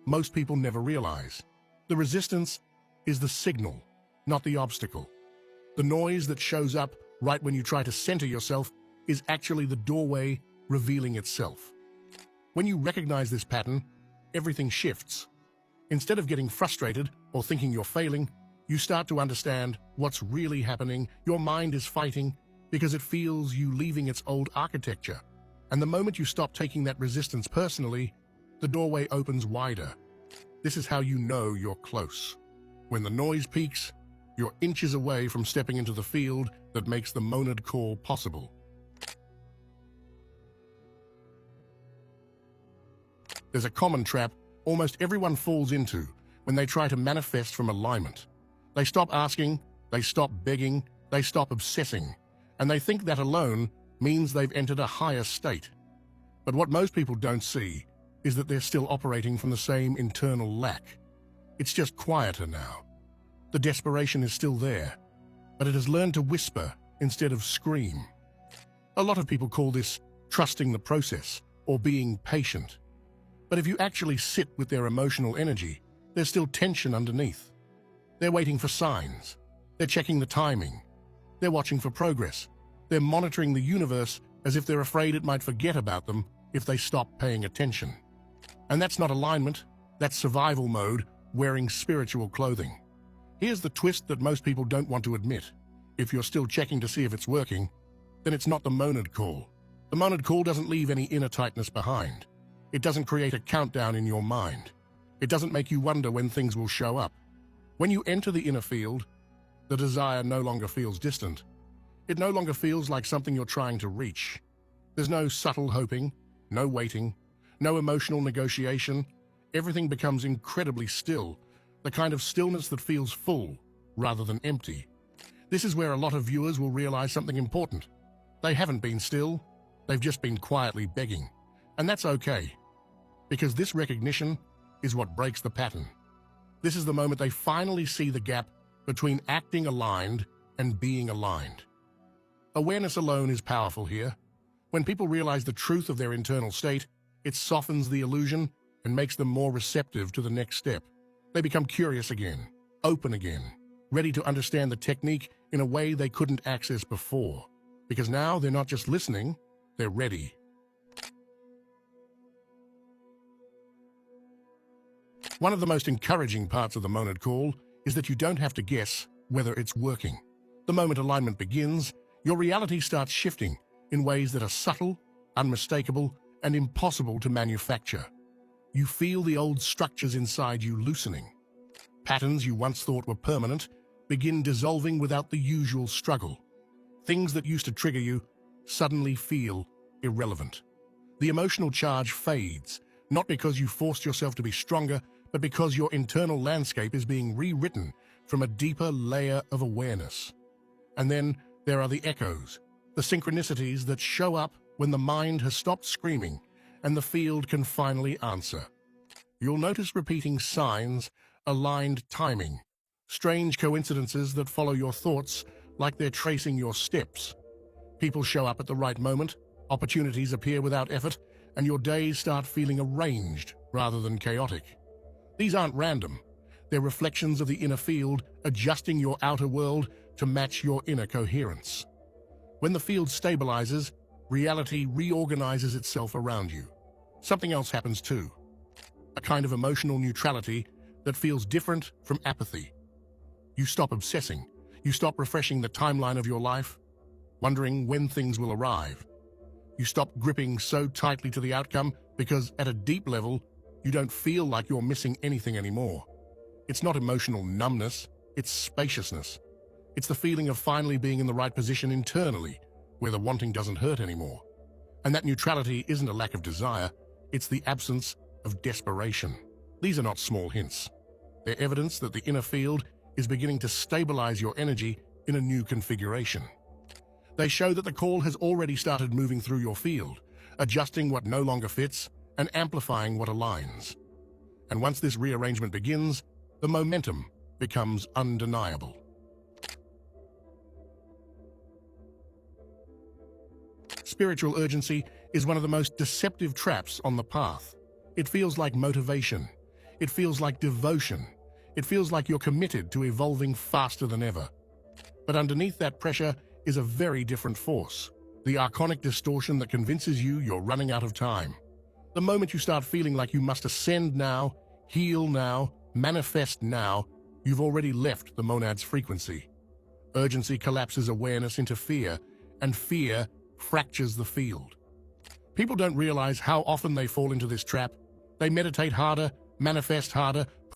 most people never realize. The resistance is the signal, not the obstacle. The noise that shows up right when you try to center yourself is actually the doorway revealing itself. When you recognize this pattern, everything shifts. Instead of getting frustrated or thinking you're failing, you start to understand what's really happening. Your mind is fighting because it feels you leaving its old architecture. And the moment you stop taking that resistance personally, the doorway opens wider. This is how you know you're close. When the noise peaks, you're inches away from stepping into the field that makes the monad call possible. There's a common trap almost everyone falls into when they try to manifest from alignment. They stop asking, they stop begging, they stop obsessing, and they think that alone means they've entered a higher state. But what most people don't see is that they're still operating from the same internal lack. It's just quieter now. The desperation is still there, but it has learned to whisper instead of scream. A lot of people call this trusting the process or being patient. But if you actually sit with their emotional energy, there's still tension underneath. They're waiting for signs. They're checking the timing. They're watching for progress. They're monitoring the universe as if they're afraid it might forget about them if they stop paying attention. And that's not alignment, that's survival mode wearing spiritual clothing. Here's the twist that most people don't want to admit. If you're still checking to see if it's working, then it's not the monad call. The monad call doesn't leave any inner tightness behind. It doesn't create a countdown in your mind. It doesn't make you wonder when things will show up. When you enter the inner field, the desire no longer feels distant. It no longer feels like something you're trying to reach. There's no subtle hoping, no waiting, no emotional negotiation. Everything becomes incredibly still, the kind of stillness that feels full rather than empty. This is where a lot of viewers will realize something important. They haven't been still, they've just been quietly begging. And that's okay, because this recognition is what breaks the pattern. This is the moment they finally see the gap between acting aligned and being aligned. Awareness alone is powerful here. When people realize the truth of their internal state, it softens the illusion and makes them more receptive to the next step. They become curious again, open again, ready to understand the technique in a way they couldn't access before. Because now they're not just listening, they're ready. One of the most encouraging parts of the monad call is that you don't have to guess whether it's working. The moment alignment begins, your reality starts shifting in ways that are subtle, unmistakable, and impossible to manufacture. You feel the old structures inside you loosening. Patterns you once thought were permanent begin dissolving without the usual struggle. Things that used to trigger you suddenly feel irrelevant. The emotional charge fades, not because you forced yourself to be stronger, but because your internal landscape is being rewritten from a deeper layer of awareness. And then there are the echoes, the synchronicities that show up when the mind has stopped screaming and the field can finally answer. You'll notice repeating signs, aligned timing, strange coincidences that follow your thoughts like they're tracing your steps. People show up at the right moment, opportunities appear without effort, and your days start feeling arranged rather than chaotic. These aren't random. They're reflections of the inner field adjusting your outer world to match your inner coherence. When the field stabilizes, reality reorganizes itself around you. Something else happens too. A kind of emotional neutrality that feels different from apathy. You stop obsessing. You stop refreshing the timeline of your life, wondering when things will arrive. You stop gripping so tightly to the outcome because at a deep level, you don't feel like you're missing anything anymore. It's not emotional numbness, it's spaciousness. It's the feeling of finally being in the right position internally, where the wanting doesn't hurt anymore. And that neutrality isn't a lack of desire, it's the absence of desperation. These are not small hints. They're evidence that the inner field is beginning to stabilize your energy in a new configuration. They show that the call has already started moving through your field, adjusting what no longer fits and amplifying what aligns. And once this rearrangement begins, the momentum becomes undeniable. Spiritual urgency is one of the most deceptive traps on the path. It feels like motivation. It feels like devotion. It feels like you're committed to evolving faster than ever. But underneath that pressure is a very different force. The archonic distortion that convinces you you're running out of time. The moment you start feeling like you must ascend now, heal now, manifest now, you've already left the monad's frequency. Urgency collapses awareness into fear, and fear fractures the field. People don't realize how often they fall into this trap. They meditate harder, manifest harder,